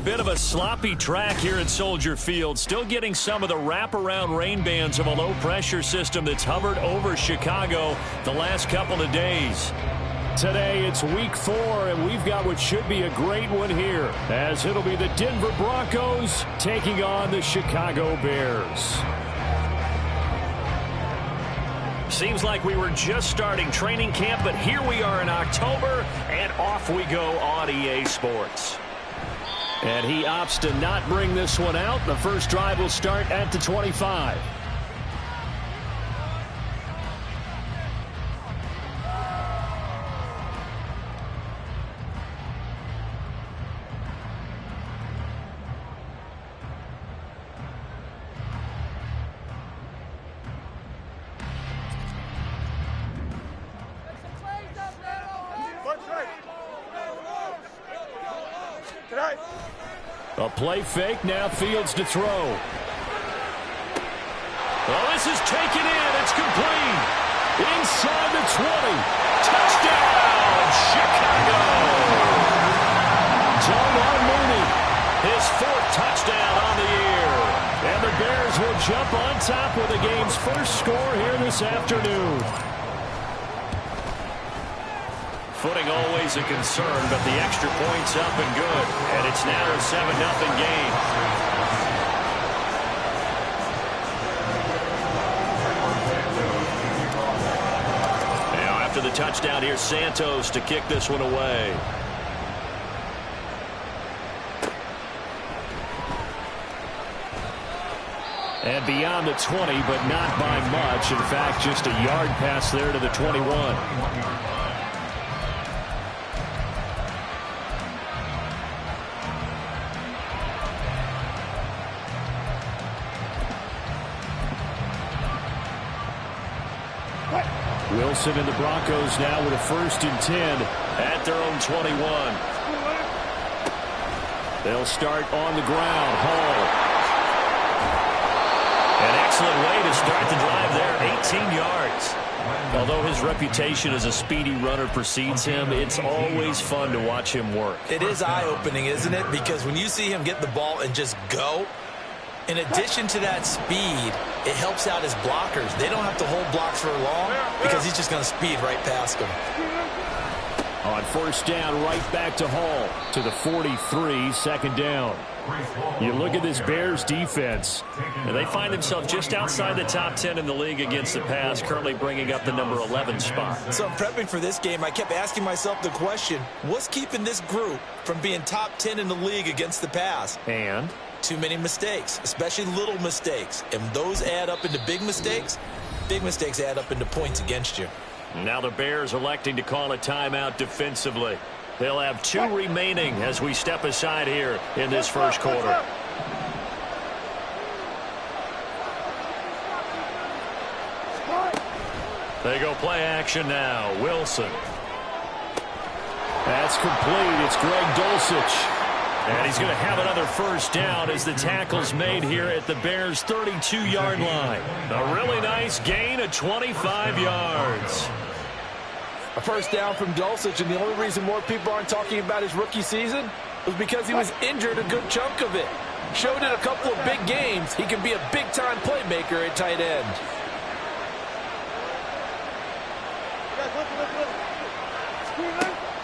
bit of a sloppy track here at Soldier Field. Still getting some of the wraparound rain bands of a low-pressure system that's hovered over Chicago the last couple of days. Today, it's week 4, and we've got what should be a great one here, as it'll be the Denver Broncos taking on the Chicago Bears. Seems like we were just starting training camp, but here we are in October, and off we go on EA Sports. And he opts to not bring this one out. The first drive will start at the 25. A play fake, now Fields to throw. Well, this is taken in. It's complete. Inside the 20. Touchdown, Chicago. Darnell Mooney, his 4th touchdown on the year. And the Bears will jump on top with the game's first score here this afternoon. Footing always a concern, but the extra point's up and good. And it's now a 7-0 game. Now after the touchdown, here's Santos to kick this one away. And beyond the 20, but not by much. In fact, just a yard pass there to the 21. Wilson and the Broncos now with a 1st and 10 at their own 21. They'll start on the ground. Hall. An excellent way to start the drive there. 18 yards. Although his reputation as a speedy runner precedes him, it's always fun to watch him work. It is eye-opening, isn't it? Because when you see him get the ball and just go, in addition to that speed, it helps out his blockers. They don't have to hold blocks for long because he's just going to speed right past them. On 1st down, right back to Hall to the 43, 2nd down. You look at this Bears defense, and they find themselves just outside the top 10 in the league against the pass, currently bringing up the number 11 spot. So prepping for this game, I kept asking myself the question, what's keeping this group from being top 10 in the league against the pass? And too many mistakes, especially little mistakes. And those add up into big mistakes. Big mistakes add up into points against you. Now the Bears electing to call a timeout defensively. They'll have 2 remaining as we step aside here in this first quarter. They go play action now. Wilson. That's complete. It's Greg Dulcich. And he's going to have another 1st down as the tackle's made here at the Bears' 32-yard line. A really nice gain of 25 yards. A 1st down from Dulcich, and the only reason more people aren't talking about his rookie season was because he was injured a good chunk of it. Showed in a couple of big games he can be a big-time playmaker at tight end.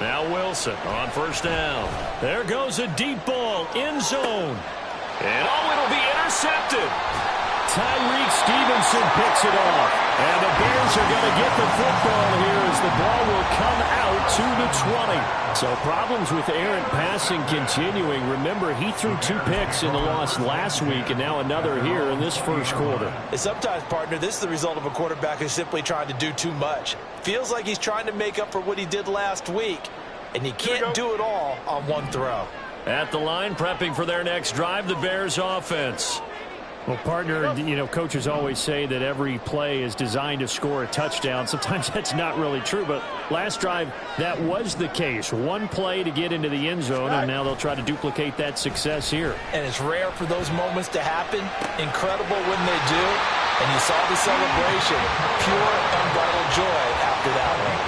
Now Wilson on 1st down. There goes a deep ball, end zone. And it'll be intercepted. Tyreek Stevenson picks it off. And the Bears are going to get the football here as the ball will come out to the 20. So problems with errant passing continuing. Remember, he threw 2 picks in the loss last week and now another here in this first quarter. And sometimes, partner, this is the result of a quarterback who's simply trying to do too much. Feels like he's trying to make up for what he did last week, and he can't do it all on one throw. At the line, prepping for their next drive, the Bears offense. Well, partner, you know, coaches always say that every play is designed to score a touchdown. Sometimes that's not really true, but last drive, that was the case. 1 play to get into the end zone, and now they'll try to duplicate that success here. And it's rare for those moments to happen. Incredible when they do. And you saw the celebration. Pure, unbridled joy after that one.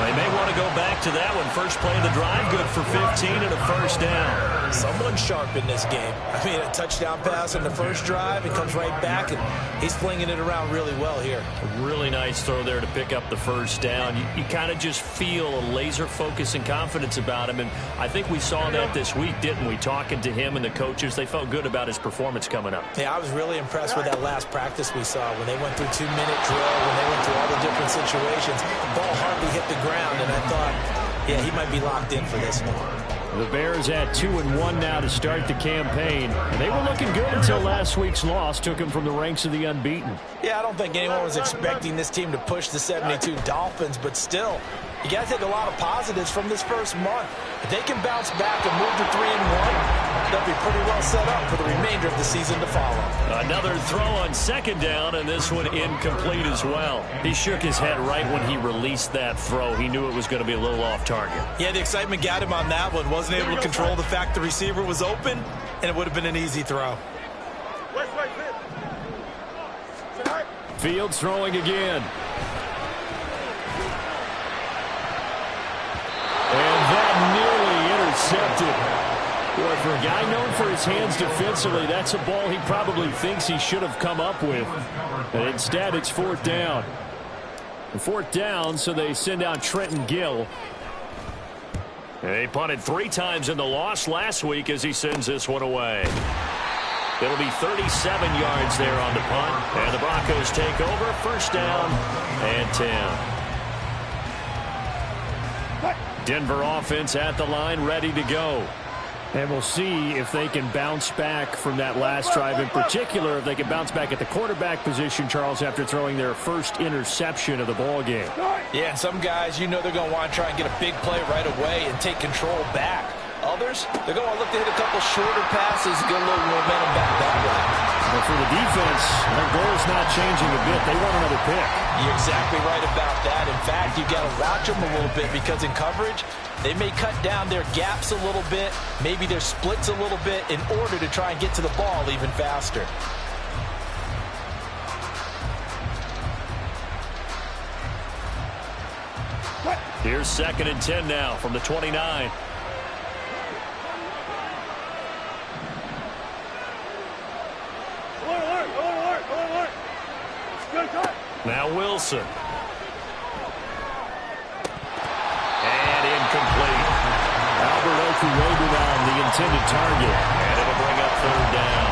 They may want to go back to that one. First play of the drive, good for 15 and a first down. Someone sharp in this game. I mean, a touchdown pass on the first drive. It comes right back, and he's flinging it around really well here. A really nice throw there to pick up the first down. You kind of just feel a laser focus and confidence about him, and I think we saw that this week, didn't we? Talking to him and the coaches, they felt good about his performance coming up. Yeah, I was really impressed with that last practice we saw when they went through 2-minute drill, when they went through all the different situations. The ball hardly hit the ground, and I thought, yeah, he might be locked in for this one. The Bears at 2-1 now to start the campaign. They were looking good until last week's loss took them from the ranks of the unbeaten. Yeah, I don't think anyone was expecting this team to push the 72 Dolphins, but still, you got to take a lot of positives from this first month. If they can bounce back and move to 3-1, they'll be pretty well set up for the remainder of the season to follow. Another throw on second down, and this one incomplete as well. He shook his head right when he released that throw. He knew it was going to be a little off target. Yeah, the excitement got him on that one. Wasn't able to control the fact the receiver was open, and it would have been an easy throw. Fields throwing again. And that nearly intercepted. Boy, for a guy known for his hands defensively, that's a ball he probably thinks he should have come up with. And instead, it's fourth down. Fourth down, so they send out Trenton Gill. He punted 3 times in the loss last week as he sends this one away. It'll be 37 yards there on the punt. And the Broncos take over. First down and 10. Denver offense at the line, ready to go. And we'll see if they can bounce back from that last drive. In particular, if they can bounce back at the quarterback position, Charles, after throwing their first interception of the ball game. Yeah, and some guys, you know they're going to want to try and get a big play right away and take control back. Others, they're going to look to hit a couple shorter passes, get a little momentum back that way. But for the defense, their goal is not changing a bit. They want another pick. You're exactly right about that. In fact, you've got to watch them a little bit because in coverage, they may cut down their gaps a little bit, maybe their splits a little bit in order to try and get to the ball even faster. Here's 2nd and 10 now from the 29. Now Wilson. And incomplete. Albert Okuegbunam on the intended target. And it'll bring up third down.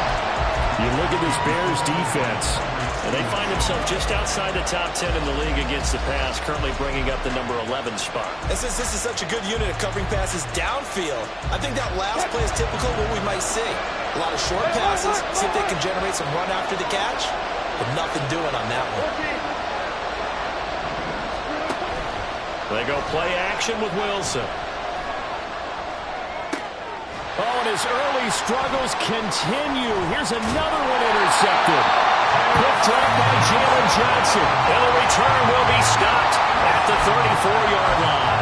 You look at this Bears defense, and they find themselves just outside the top 10 in the league against the pass, currently bringing up the number 11 spot. And since this is such a good unit of covering passes downfield, I think that last play is typical of what we might see. A lot of short passes, see if they can generate some run after the catch, but nothing doing on that one. They go play action with Wilson. Oh, and his early struggles continue. Here's another one intercepted. Picked up by Jalen Johnson. And the return will be stopped at the 34-yard line.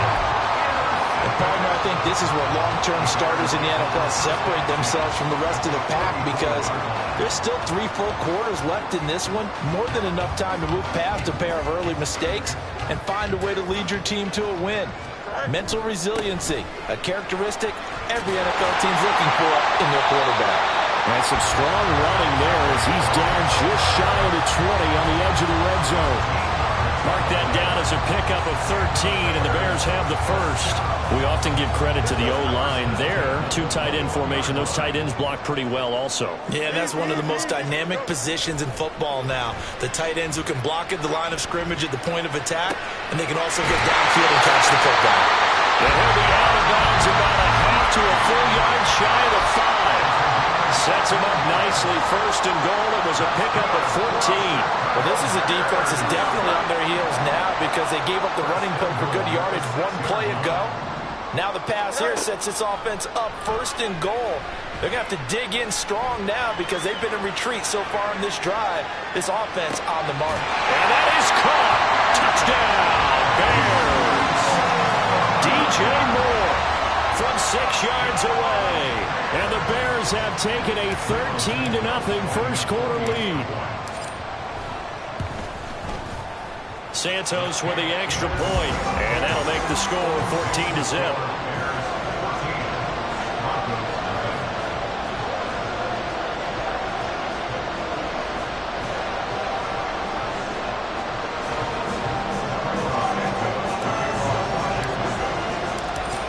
And partner, I think this is where long-term starters in the NFL separate themselves from the rest of the pack because there's still 3 full quarters left in this one. More than enough time to move past a pair of early mistakes and find a way to lead your team to a win. Mental resiliency, a characteristic every NFL team's looking for in their quarterback. And some strong running there as he's down just shy of the 20 on the edge of the red zone. Mark that down as a pickup of 13, and the Bears have the first. We often give credit to the O-line there. 2 tight end formation. Those tight ends block pretty well also. Yeah, that's one of the most dynamic positions in football now. The tight ends who can block at the line of scrimmage at the point of attack, and they can also get downfield and catch the football. And he'll be out of bounds about a half to a full yard shy of the 5. Sets him up nicely. First and goal. It was a pickup of 14. Well, this is a defense that's definitely on their heels now because they gave up the running play for good yardage 1 play ago. Now the pass here sets this offense up first and goal. They're going to have to dig in strong now because they've been in retreat so far in this drive. This offense on the mark. And that is caught. Touchdown, Bears. DJ Moore from 6 yards away. And the Bears have taken a 13-0 first quarter lead. Santos with the extra point, and that'll make the score 14-0.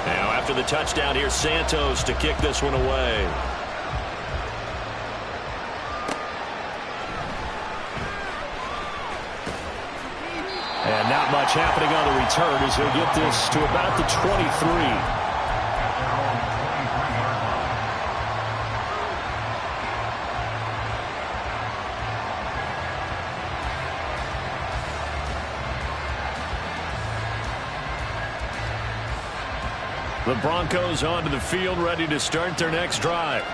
Now after the touchdown, here's Santos to kick this one away. And not much happening on the return as he'll get this to about the 23. The Broncos onto the field, ready to start their next drive.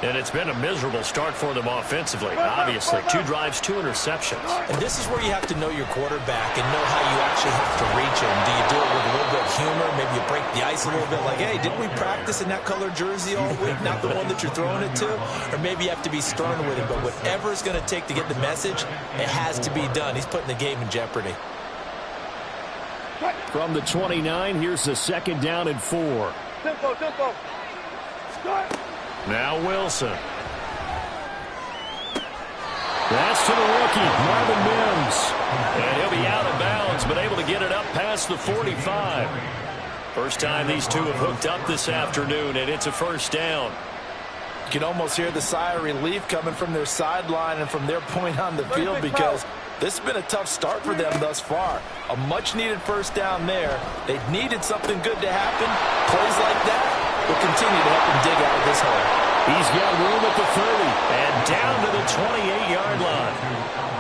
And it's been a miserable start for them offensively. Obviously, 2 drives, 2 interceptions. And this is where you have to know your quarterback and know how you actually have to reach him. Do you do it with a little bit of humor? Maybe you break the ice a little bit like, hey, didn't we practice in that color jersey all week, not the one that you're throwing it to? Or maybe you have to be stern with him. But whatever it's going to take to get the message, it has to be done. He's putting the game in jeopardy. From the 29, here's the second down and 4. Tempo. Start. Now Wilson. That's to the rookie, Marvin Mims. And he'll be out of bounds, but able to get it up past the 45. First time these two have hooked up this afternoon, and it's a first down. You can almost hear the sigh of relief coming from their sideline and from their point on the field because this has been a tough start for them thus far. A much-needed first down there. They needed something good to happen. Plays like that will continue to help them dig out of this hole. He's got room at the 30 and down to the 28-yard line.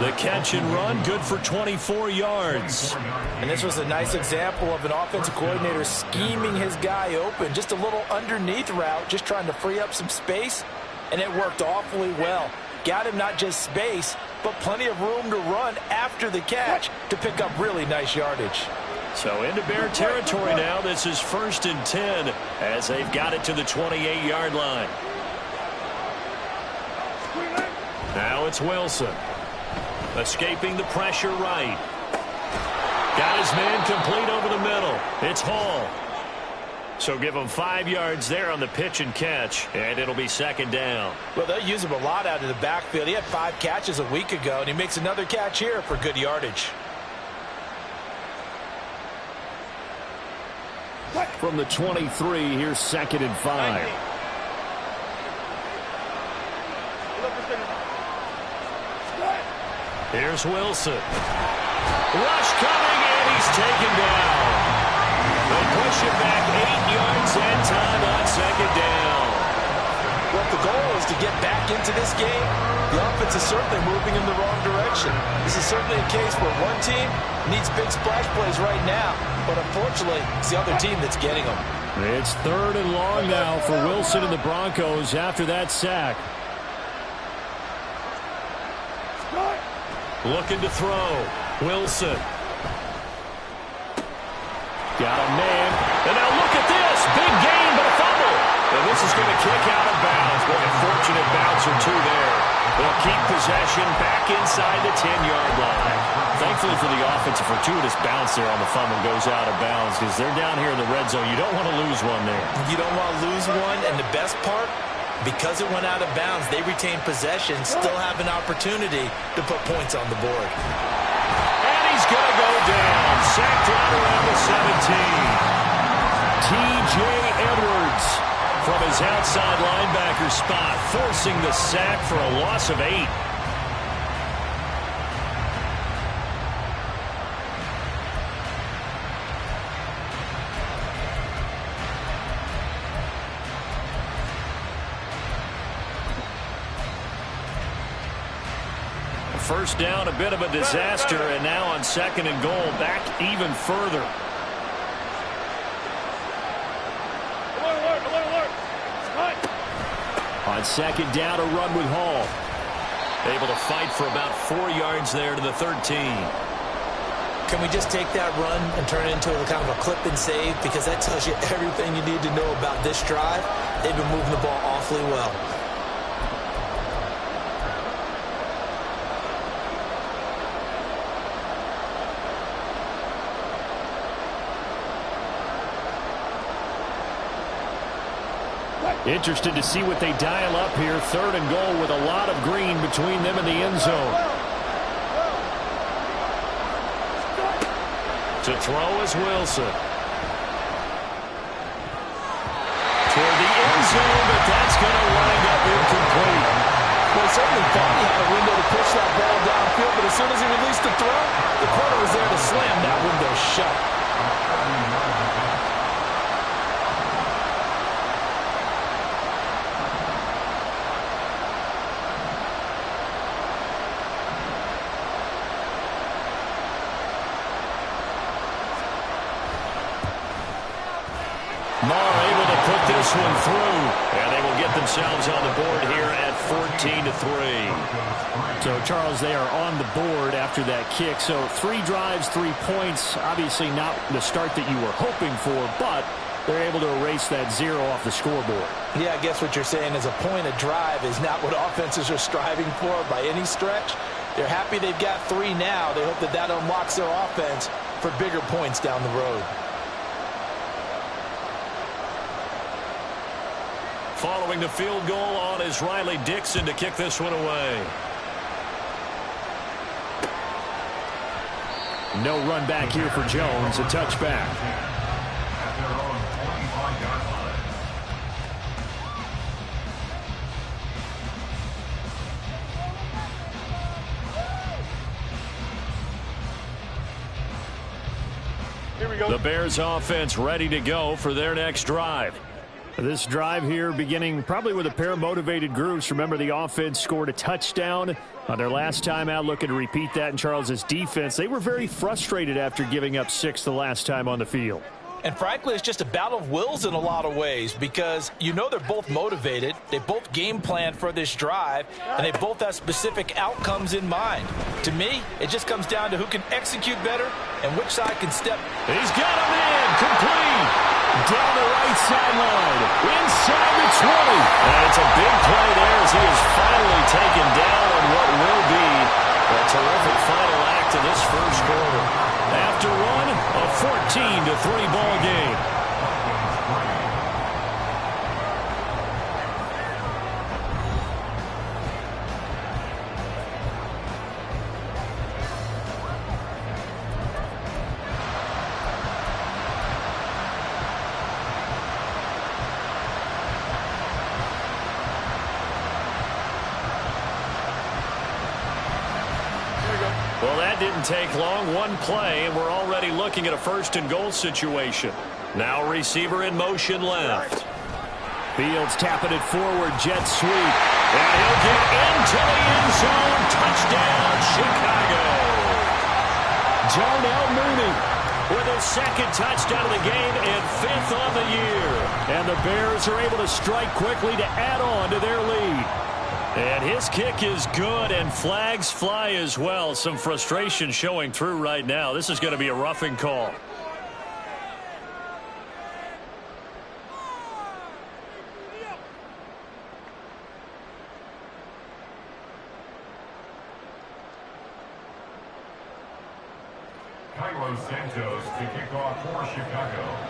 The catch and run, good for 24 yards. And this was a nice example of an offensive coordinator scheming his guy open. Just a little underneath route, just trying to free up some space, and it worked awfully well. Got him not just space, but plenty of room to run after the catch to pick up really nice yardage. So into Bear territory now. This is 1st and 10 as they've got it to the 28-yard line. Now it's Wilson. Escaping the pressure right. Got his man complete over the middle. It's Hall. So give him 5 yards there on the pitch and catch, and it'll be second down. Well, they'll use him a lot out of the backfield. He had 5 catches a week ago, and he makes another catch here for good yardage. From the 23, here's 2nd and 5. Here's Wilson. Rush coming, and he's taken down. They push it back 8 yards and time on second down. Well, if the goal is to get back into this game, the offense is certainly moving in the wrong direction. This is certainly a case where one team needs big splash plays right now, but unfortunately, it's the other team that's getting them. It's 3rd and long now for Wilson and the Broncos after that sack. Looking to throw. Wilson. Got a man. And now look at this. Big gain, but a fumble. And this is going to kick out of bounds. Boy, a fortunate bounce or two there. They'll keep possession back inside the 10-yard line. Thankfully for the offense, a fortuitous bounce there on the fumble goes out of bounds because they're down here in the red zone. You don't want to lose one there. You don't want to lose one, and the best part, because it went out of bounds, they retain possession, still have an opportunity to put points on the board. And he's going to go down. Sacked right around the 17. T.J. Edwards from his outside linebacker spot, forcing the sack for a loss of 8. First down, a bit of a disaster, and now on 2nd and goal, back even further. On 2nd down, a run with Hall. Able to fight for about 4 yards there to the 13. Can we just take that run and turn it into a kind of a clip and save? Because that tells you everything you need to know about this drive. They've been moving the ball awfully well. Interested to see what they dial up here. 3rd and goal with a lot of green between them and the end zone. To throw is Wilson. Toward the end zone, but that's going to wind up incomplete. Well, he certainly thought he had a window to push that ball downfield, but as soon as he released the throw, the corner was there to slam that window shut. Marr able to put this one through, and they will get themselves on the board here at 14-3. So, Charles, they are on the board after that kick. So 3 drives, 3 points. Obviously not the start that you were hoping for, but they're able to erase that 0 off the scoreboard. Yeah, I guess what you're saying is a point a drive is not what offenses are striving for by any stretch. They're happy they've got 3 now. They hope that that unlocks their offense for bigger points down the road. Following the field goal on is Riley Dixon to kick this one away. No run back here for Jones. A touchback. Here we go. The Bears offense ready to go for their next drive. This drive here beginning probably with a pair of motivated groups. Remember, the offense scored a touchdown on their last time out, looking to repeat that in Charles's defense. They were very frustrated after giving up 6 the last time on the field. And frankly, it's just a battle of wills in a lot of ways because you know they're both motivated. They both game plan for this drive, and they both have specific outcomes in mind. To me, it just comes down to who can execute better and which side can step. He's got him in. Complete. Down the right sideline. Inside the 20. And it's a big play there as he is finally taken down on what will be a terrific final act of this first quarter. After one, a 14-3 ball game. Well, that didn't take long. One play, and we're already looking at a 1st and goal situation. Now receiver in motion left. Fields tapping it forward, jet sweep. And he'll get into the end zone. Touchdown, Chicago. Darnell Mooney with his 2nd touchdown of the game and 5th on the year. And the Bears are able to strike quickly to add on to their lead. And his kick is good, and flags fly as well. Some frustration showing through right now. This is going to be a roughing call. Cairo Santos to kick off for Chicago.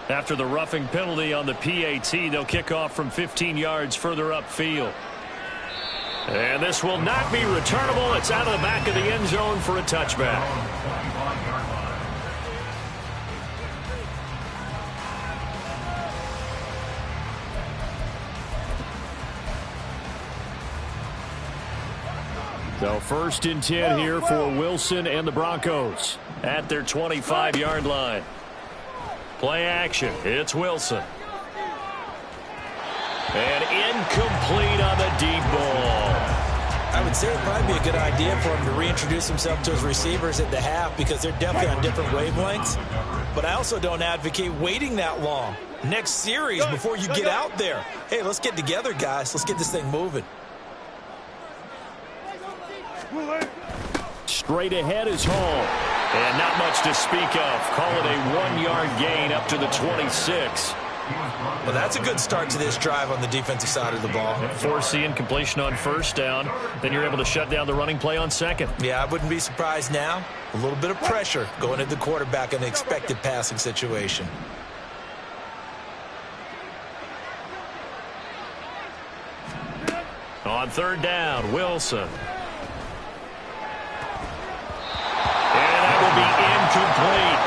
After the roughing penalty on the PAT, they'll kick off from 15 yards further upfield. And this will not be returnable. It's out of the back of the end zone for a touchback. So 1st and 10 here for Wilson and the Broncos at their 25-yard line. Play action. It's Wilson. And incomplete on the deep ball. I would say it'd probably be a good idea for him to reintroduce himself to his receivers at the half because they're definitely on different wavelengths. But I also don't advocate waiting that long. Next series before you get out there. Hey, let's get together, guys. Let's get this thing moving. Straight ahead is Hall. And not much to speak of. Call it a 1-yard gain up to the 26. Well, that's a good start to this drive on the defensive side of the ball. Forcing completion on first down. Then you're able to shut down the running play on second. Yeah, I wouldn't be surprised now. A little bit of pressure going at the quarterback in the expected passing situation. On third down, Wilson. And that will be incomplete.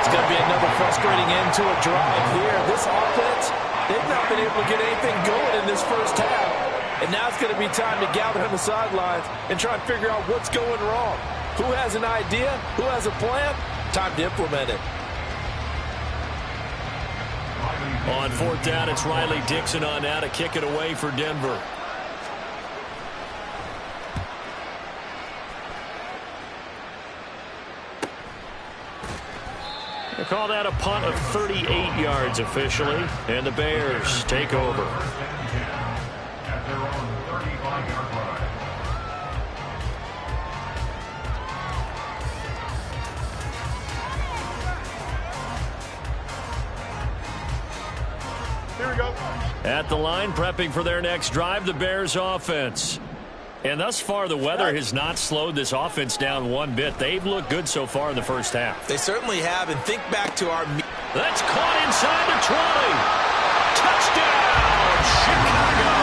It's going to be another frustrating end to a drive here. This offense, they've not been able to get anything going in this first half. And now it's going to be time to gather on the sidelines and try and figure out what's going wrong. Who has an idea? Who has a plan? Time to implement it. On fourth down, it's Riley Dixon on now to kick it away for Denver. They call that a punt of 38 yards officially, and the Bears take over. At their own 35-yard line. Here we go. At the line, prepping for their next drive, the Bears offense. And thus far, the weather has not slowed this offense down one bit. They've looked good so far in the first half. They certainly have, and think back to our... That's caught inside the 20. Touchdown, Chicago!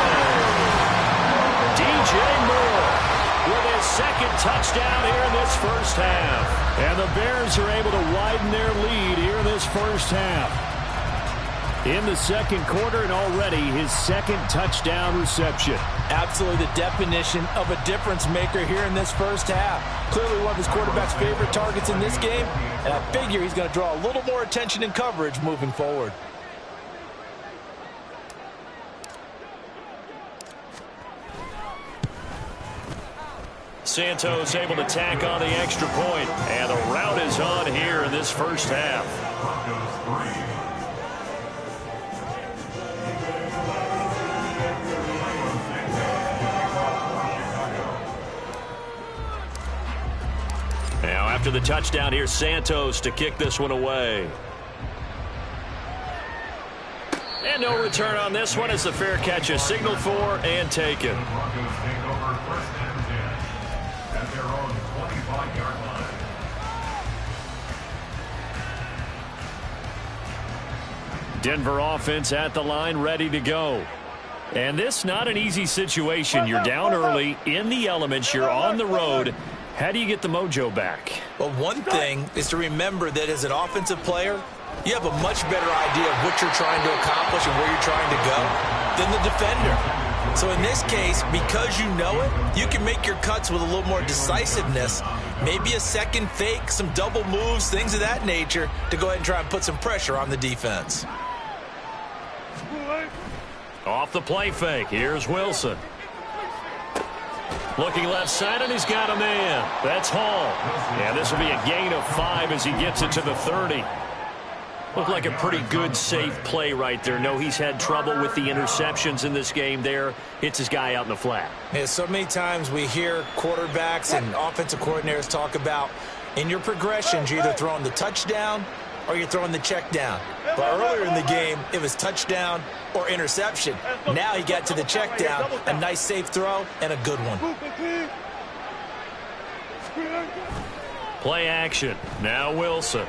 DJ Moore with his second touchdown here in this first half. And the Bears are able to widen their lead here in this first half. In the second quarter, and already his second touchdown reception. Absolutely the definition of a difference maker here in this first half. Clearly one of his quarterback's favorite targets in this game, and I figure he's going to draw a little more attention and coverage moving forward. Santos able to tack on the extra point, and the route is on here in this first half. Broncos 3. Now after the touchdown, here's Santos to kick this one away. And no return on this one as the fair catch is signaled for and taken. The Broncos take over first and 10 at their own 25-yard line. Denver offense at the line, ready to go. And this not an easy situation. You're down early, in the elements, you're on the road. How do you get the mojo back? Well, one thing is to remember that as an offensive player, you have a much better idea of what you're trying to accomplish and where you're trying to go than the defender. So in this case, because you know it, you can make your cuts with a little more decisiveness, maybe a second fake, some double moves, things of that nature, to go ahead and try and put some pressure on the defense. Off the play fake, here's Wilson. Looking left side, and he's got a man. That's Hall. And this will be a gain of 5 as he gets it to the 30. Looked like a pretty good, safe play right there. No, he's had trouble with the interceptions in this game there. Hits his guy out in the flat. Yeah, so many times we hear quarterbacks and offensive coordinators talk about in your progressions, you're either throwing the touchdown or you're throwing the check down. But earlier in the game, it was touchdown or interception. Now he got to the check down, a nice safe throw, and a good one. Play action. Now Wilson.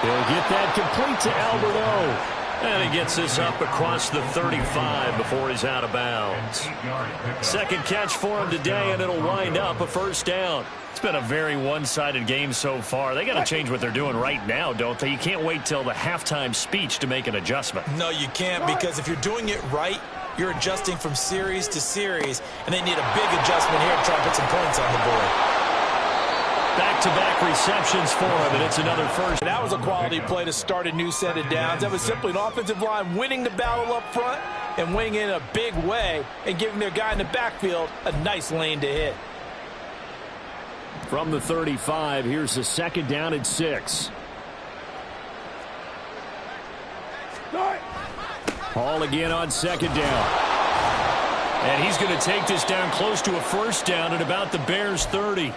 He'll get that complete to Alberto. And he gets this up across the 35 before he's out of bounds. Second catch for him today, and it'll wind up a first down. It's been a very one-sided game so far. They got to change what they're doing right now, don't they? You can't wait till the halftime speech to make an adjustment. No, you can't, because if you're doing it right, you're adjusting from series to series, and they need a big adjustment here to try and put some points on the board. Back-to-back receptions for him, and it's another first. That was a quality play to start a new set of downs. That was simply an offensive line winning the battle up front and winning in a big way and giving their guy in the backfield a nice lane to hit. From the 35, here's the second down and 6. Hall again on second down. And he's going to take this down close to a first down at about the Bears' 30.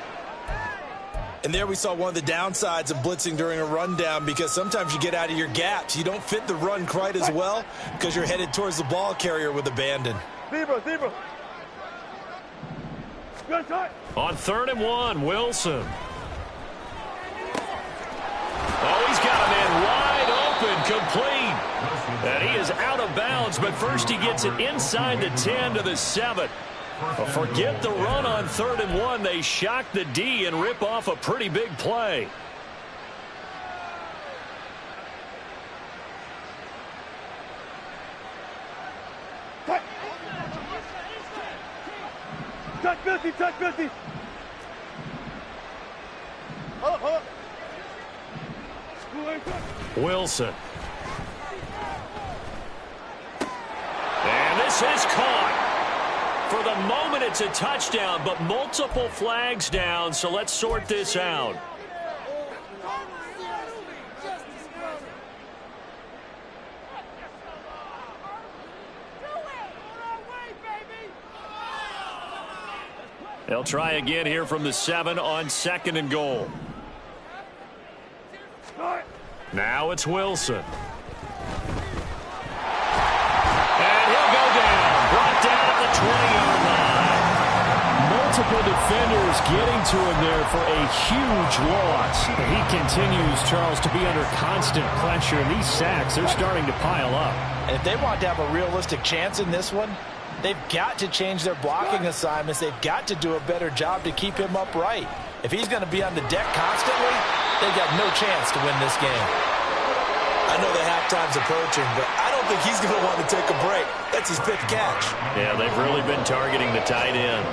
And there we saw one of the downsides of blitzing during a rundown, because sometimes you get out of your gaps. You don't fit the run quite as well because you're headed towards the ball carrier with abandon. Zebra. Good shot. On 3rd and 1, Wilson. Oh, he's got a man wide open, complete. And he is out of bounds, but first he gets it inside the 10 to the 7. Forget the run on 3rd and 1. They shock the D and rip off a pretty big play. Touch 50. Hold up. Wilson. And this is caught. For the moment, it's a touchdown, but multiple flags down, so let's sort this out. They'll try again here from the 7 on 2nd and goal. Now it's Wilson. And he'll go down. Brought down at the 20-yard line. Multiple defenders getting to him there for a huge loss. He continues, Charles, to be under constant pressure. And these sacks, they're starting to pile up. And if they want to have a realistic chance in this one, they've got to change their blocking assignments. They've got to do a better job to keep him upright. If he's going to be on the deck constantly, they've got no chance to win this game. I know the halftime's approaching, but I don't think he's going to want to take a break. That's his 5th catch. Yeah, they've really been targeting the tight end.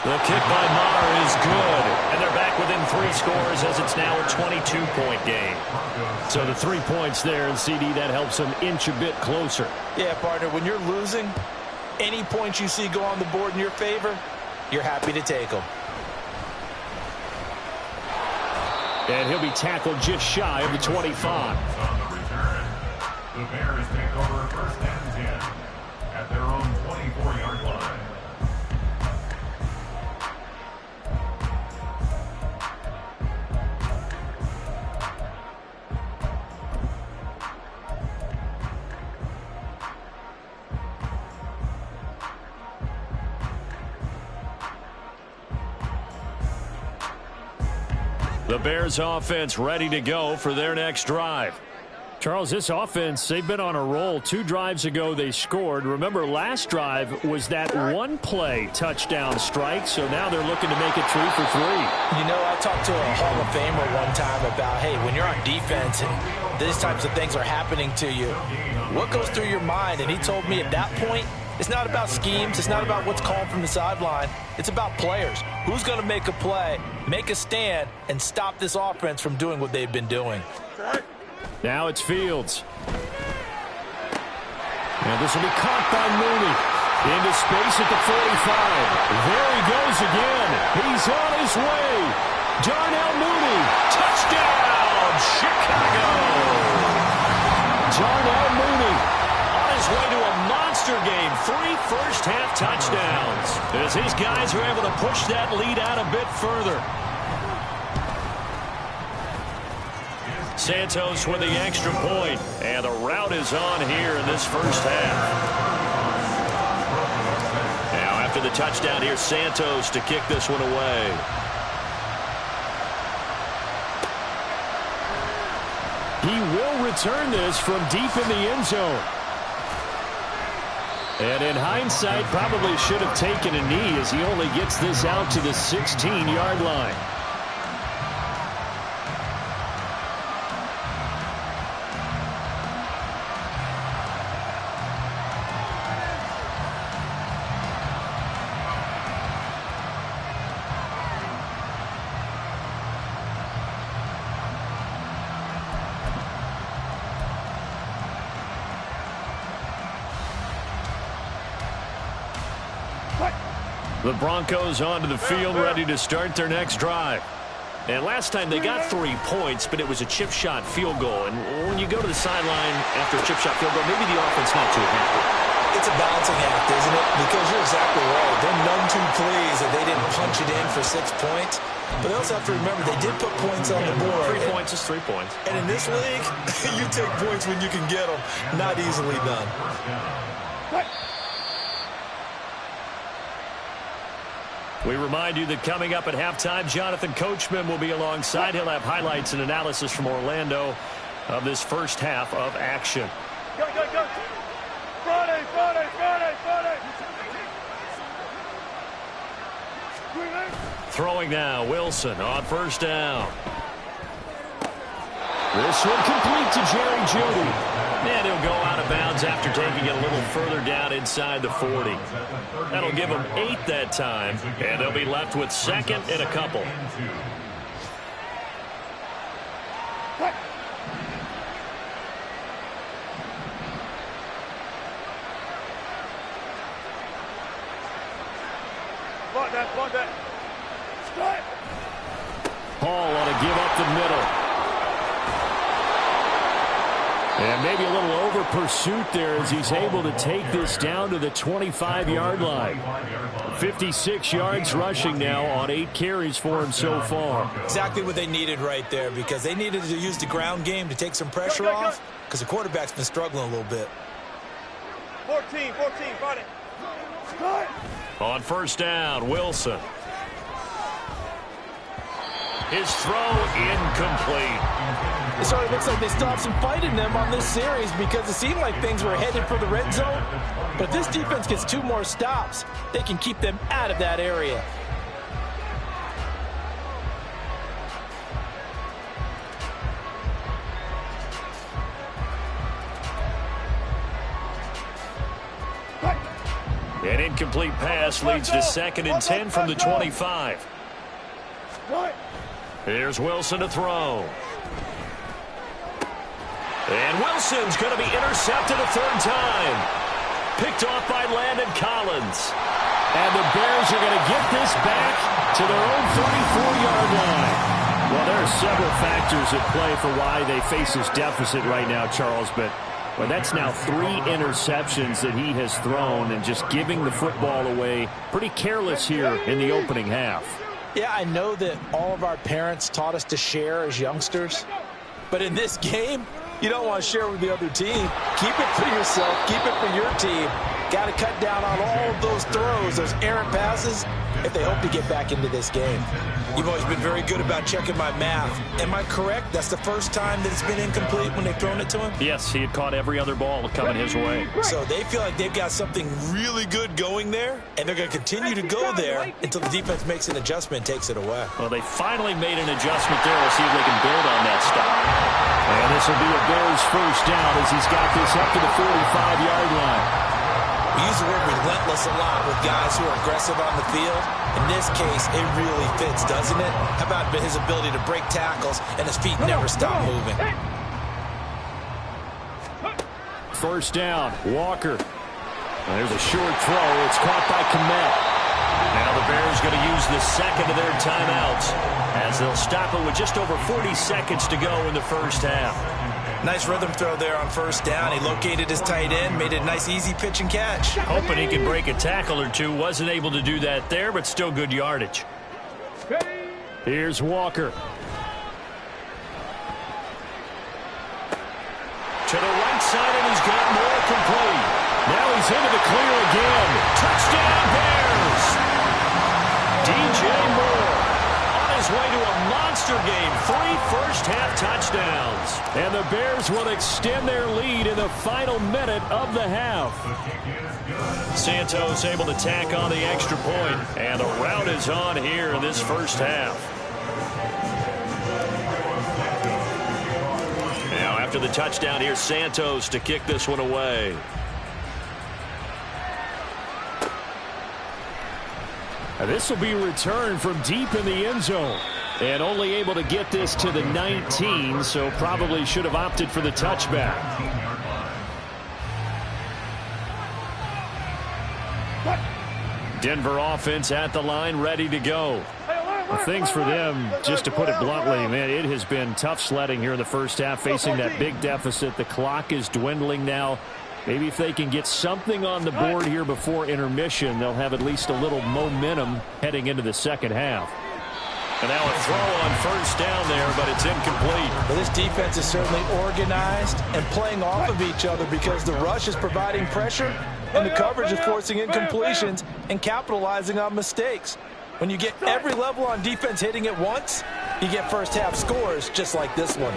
The kick by Maher is good, and they're back within 3 scores as it's now a 22-point game. So the 3 points there, and CD, that helps them inch a bit closer. Yeah, partner, when you're losing, any points you see go on the board in your favor, you're happy to take them. And he'll be tackled just shy of the 25. On the return, the Bears take over 1st and 10 at their own 24-yard line. The Bears offense ready to go for their next drive. Charles, this offense, they've been on a roll. 2 drives ago, they scored. Remember, last drive was that one-play touchdown strike, so now they're looking to make it 3 for 3. You know, I talked to a Hall of Famer one time about, hey, when you're on defense and these types of things are happening to you, what goes through your mind? And he told me at that point, it's not about schemes. It's not about what's called from the sideline. It's about players. Who's going to make a play, make a stand, and stop this offense from doing what they've been doing? Now it's Fields. And this will be caught by Mooney. Into space at the 45. There he goes again. He's on his way. Darnell Mooney. Touchdown, Chicago. Darnell Mooney on his way to a monster game. 3 first-half touchdowns. As his guys are able to push that lead out a bit further. Santos with the extra point, and the route is on here in this first half. Now after the touchdown, here's Santos to kick this one away. He will return this from deep in the end zone. And in hindsight, probably should have taken a knee as he only gets this out to the 16-yard line. The Broncos onto the field, ready to start their next drive. And last time they got 3 points, but it was a chip shot field goal. And when you go to the sideline after a chip shot field goal, maybe the offense not too happy. It's a balancing act, isn't it? Because you're exactly right. They're none too pleased that they didn't punch it in for 6 points. But they also have to remember they did put points on the board. 3 points is 3 points. And in this league, you take points when you can get them. Not easily done. We remind you that coming up at halftime, Jonathan Coachman will be alongside. He'll have highlights and analysis from Orlando of this first half of action. Go, go, go. Friday, Friday, Friday, Friday. Throwing now, Wilson on first down. This one complete to Jerry Jeudy. And he'll go out of bounds after taking it a little further down inside the 40. That'll give them 8 that time, and they'll be left with second and a couple. Block that. Strike. Hall on a give up the middle. And maybe a little over pursuit there as he's able to take this down to the 25-yard line. 56 yards rushing now on 8 carries for him so far. Exactly what they needed right there, because they needed to use the ground game to take some pressure off, because the quarterback's been struggling a little bit. 14, Friday. Strike. On first down, Wilson. His throw incomplete. It sort of looks like they stopped some fight in them on this series because it seemed like things were headed for the red zone. But if this defense gets 2 more stops, they can keep them out of that area. An incomplete pass leads to 2nd and 10 from the 25. Here's Wilson to throw. And Wilson's going to be intercepted a 3rd time. Picked off by Landon Collins. And the Bears are going to get this back to their own 34-yard line. Well, there are several factors at play for why they face this deficit right now, Charles, but that's now 3 interceptions that he has thrown and just giving the football away. Pretty careless here in the opening half. Yeah, I know that all of our parents taught us to share as youngsters. But in this game, you don't want to share with the other team. Keep it for yourself. Keep it for your team. Got to cut down on all of those throws, those errant passes, if they hope to get back into this game. You've always been very good about checking my math. Am I correct? That's the first time that it's been incomplete when they've thrown it to him? Yes, he had caught every other ball coming his way. So they feel like they've got something really good going there, and they're going to continue to go there until the defense makes an adjustment and takes it away. Well, they finally made an adjustment there. We'll see if they can build on that stop. And this will be a Bears first down as he's got this up to the 45-yard line. We use the word relentless a lot with guys who are aggressive on the field. In this case, it really fits, doesn't it? How about his ability to break tackles and his feet never stop moving? First down, Walker. There's a short throw. It's caught by Kmet. Now the Bears going to use the second of their timeouts as they'll stop it with just over 40 seconds to go in the first half. Nice rhythm throw there on first down. He located his tight end, made it a nice easy pitch and catch. Hoping he could break a tackle or two. Wasn't able to do that there, but still good yardage. Here's Walker. To the right side, and he's got more complete. Now he's into the clear again. Touchdown, Bears! DJ Moore on his way to a monster game. 3 first-half touchdowns. And the Bears will extend their lead in the final minute of the half. Santos able to tack on the extra point, and the rout is on here in this first half. Now after the touchdown, here's Santos to kick this one away. This will be returned from deep in the end zone. And only able to get this to the 19, so probably should have opted for the touchback. Denver offense at the line, ready to go. Things for them, just to put it bluntly, man, it has been tough sledding here in the first half, facing that big deficit. The clock is dwindling now Maybe if they can get something on the board here before intermission, they'll have at least a little momentum heading into the second half. And now a throw on first down there, but it's incomplete. Well, this defense is certainly organized and playing off of each other because the rush is providing pressure and the coverage is forcing incompletions and capitalizing on mistakes. When you get every level on defense hitting at once, you get first half scores just like this one.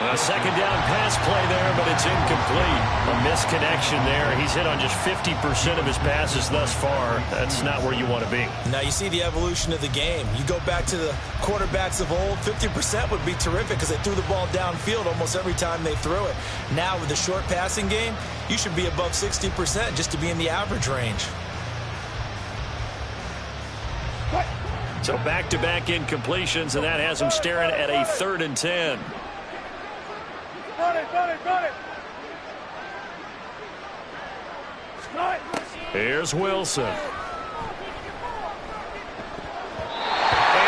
A second down pass play there, but it's incomplete. A misconnection there. He's hit on just 50% of his passes thus far. That's not where you want to be. Now you see the evolution of the game. You go back to the quarterbacks of old, 50% would be terrific because they threw the ball downfield almost every time they threw it. Now with the short passing game, you should be above 60% just to be in the average range. So back-to-back incompletions, and that has him staring at a 3rd and 10. Here's Wilson. And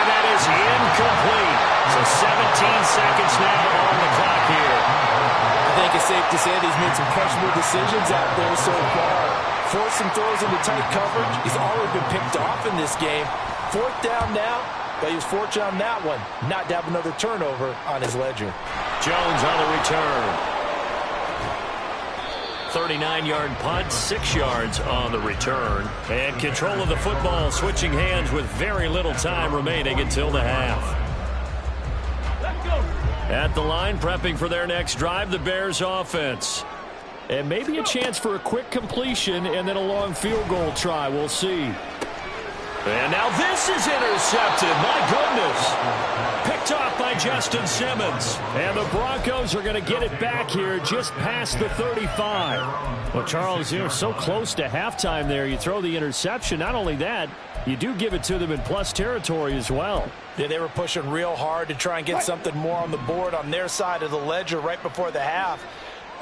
that is incomplete. So 17 seconds now on the clock here. I think it's safe to say that he's made some questionable decisions out there so far. Forced some throws into tight coverage. He's already been picked off in this game. 4th down now, but he was fortunate on that one not to have another turnover on his ledger. Jones on the return. 39-yard punt, 6 yards on the return. And control of the football, switching hands with very little time remaining until the half. At the line, prepping for their next drive, the Bears offense. And maybe a chance for a quick completion and then a long field goal try. We'll see. And now this is intercepted. My goodness. Picked off by Justin Simmons. And the Broncos are going to get it back here just past the 35. Well, Charles, you're so close to halftime there. You throw the interception. Not only that, you do give it to them in plus territory as well. Yeah, they were pushing real hard to try and get something more on the board on their side of the ledger right before the half.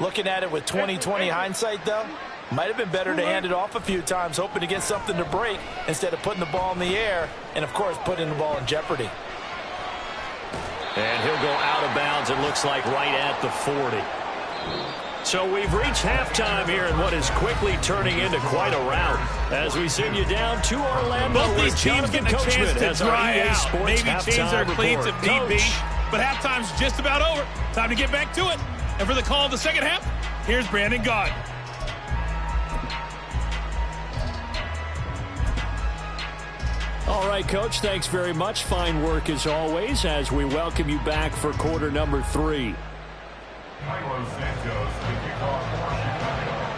Looking at it with 20/20 hindsight, though, might have been better to hand it off a few times, hoping to get something to break instead of putting the ball in the air and, of course, putting the ball in jeopardy. And he'll go out of bounds, it looks like, right at the 40. So we've reached halftime here in what is quickly turning into quite a rout as we send you down to Orlando. Both these teams getting a chance to dry out, maybe change their cleats if need be, but halftime's just about over. Time to get back to it. And for the call of the second half, here's Brandon Gaudin. All right, Coach, thanks very much. Fine work as always as we welcome you back for quarter number 3. Carlos Santos, the kickoff for Chicago.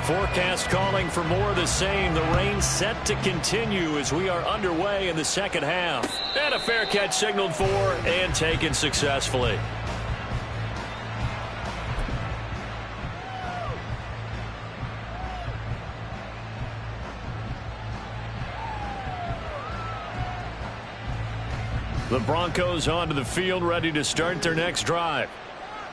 Forecast calling for more of the same. The rain set to continue as we are underway in the second half. And a fair catch signaled for and taken successfully. The Broncos onto the field, ready to start their next drive.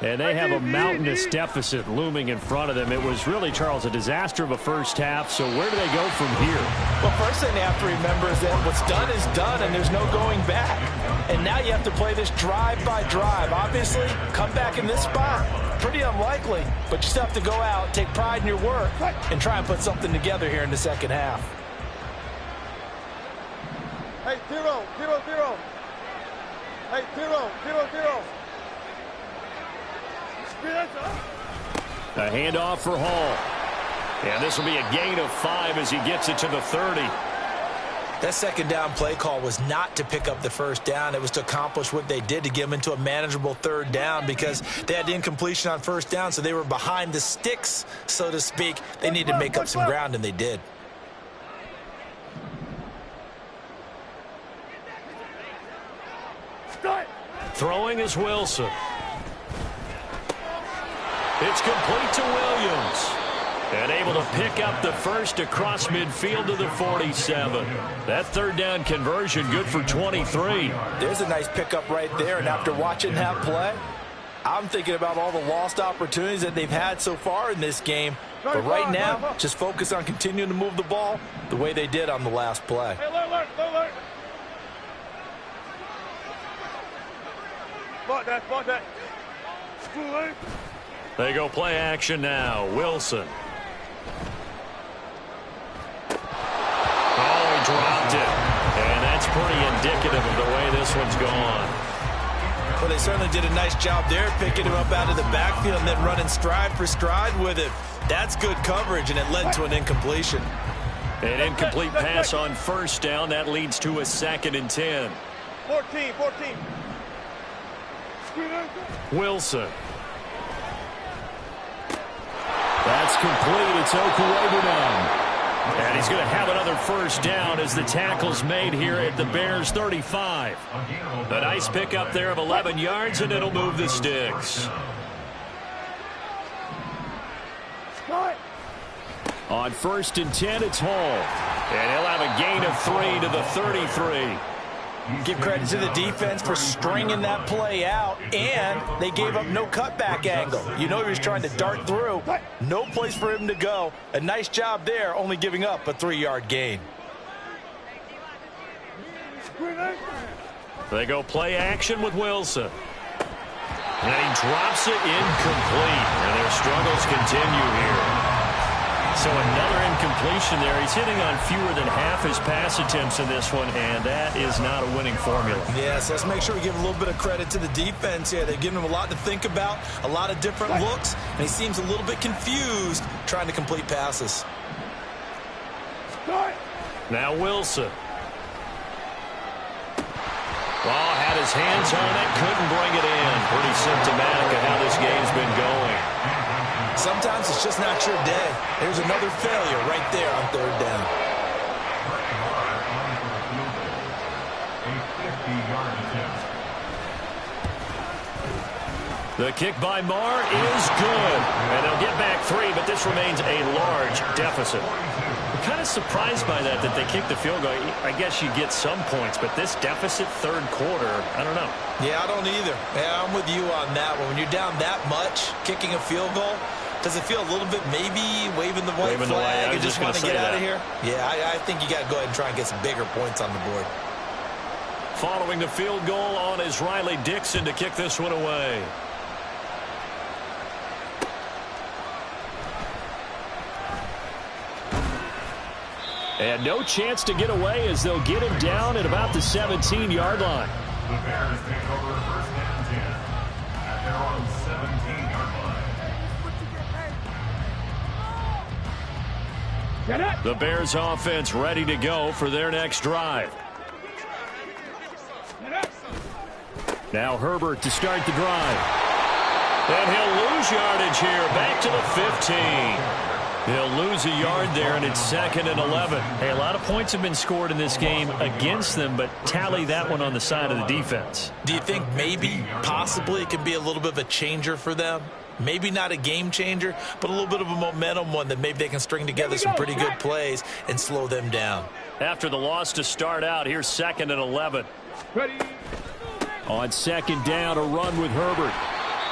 And they have a mountainous deficit looming in front of them. It was really, Charles, a disaster of a first half. So where do they go from here? Well, first thing they have to remember is that what's done is done, and there's no going back. And now you have to play this drive by drive. Obviously, come back in this spot, pretty unlikely. But you still have to go out, take pride in your work, and try and put something together here in the second half. Hey, 0-0-0. Hey, 0-0-0. A handoff for Hall. And this will be a gain of 5 as he gets it to the 30. That second down play call was not to pick up the first down. It was to accomplish what they did, to get them into a manageable third down, because they had the incompletion on first down, so they were behind the sticks, so to speak. They needed to make up some ground, and they did. Throwing is Wilson. It's complete to Williams. And able to pick up the first across midfield to the 47. That third down conversion good for 23. There's a nice pickup right there, and after watching that play, I'm thinking about all the lost opportunities that they've had so far in this game. But right now, just focus on continuing to move the ball the way they did on the last play. Hey, look. Spot that. They go play action now. Wilson. Oh, he dropped it. And that's pretty indicative of the way this one's gone. Well, they certainly did a nice job there, picking him up out of the backfield and then running stride for stride with him. That's good coverage, and it led to an incompletion. An incomplete pass on first down. That leads to a 2nd and 10. 14. Wilson. That's complete. It's Okuwebunam. And he's going to have another first down as the tackle's made here at the Bears 35. A nice pickup there of 11 yards, and it'll move the sticks. On 1st and 10, it's Hall. And he'll have a gain of 3 to the 33. Give credit to the defense for stringing that play out, and they gave up no cutback angle. You know he was trying to dart through. No place for him to go. A nice job there, only giving up a 3-yard gain. They go play action with Wilson. And he drops it incomplete. And their struggles continue here. So another incompletion there. He's hitting on fewer than half his pass attempts in this one, and that is not a winning formula. Yes, let's make sure we give a little bit of credit to the defense here. They've given him a lot to think about, a lot of different looks, and he seems a little bit confused trying to complete passes. Now Wilson. Well, had his hands on it, couldn't bring it in. Pretty symptomatic of how this game's been going. Sometimes it's just not your day. There's another failure right there on 3rd down. The kick by Marr is good. And they'll get back 3, but this remains a large deficit. I'm kind of surprised by that they kicked the field goal. I guess you get some points, but this deficit 3rd quarter, I don't know. Yeah, I don't either. Yeah, I'm with you on that one. When you're down that much, kicking a field goal, does it feel a little bit maybe waving the white flag and just want to get out of here? Yeah, I think you got to go ahead and try and get some bigger points on the board. Following the field goal on is Riley Dixon to kick this one away. And no chance to get away as they'll get him down at about the 17-yard line. The Bears take over 1st and 10 at their own 17-yard line. The Bears offense ready to go for their next drive. Now Herbert to start the drive. And he'll lose yardage here, back to the 15. He'll lose a yard there, and it's 2nd and 11. Hey, a lot of points have been scored in this game against them, but tally that one on the side of the defense. Do you think maybe, possibly, it could be a little bit of a changer for them? Maybe not a game changer, but a little bit of a momentum one that maybe they can string together some pretty good plays and slow them down. After the loss to start out, here's 2nd and 11. Ready. On 2nd down, a run with Herbert.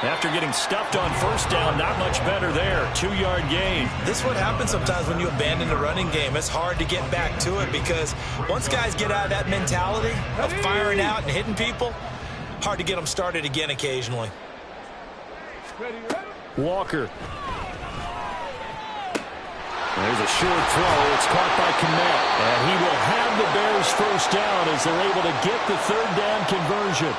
After getting stuffed on 1st down, not much better there. 2-yard gain. This is what happens sometimes when you abandon the running game. It's hard to get back to it because once guys get out of that mentality of firing out and hitting people, hard to get them started again occasionally. Walker. There's a short throw. It's caught by Kmet. And he will have the Bears 1st down as they're able to get the 3rd down conversion.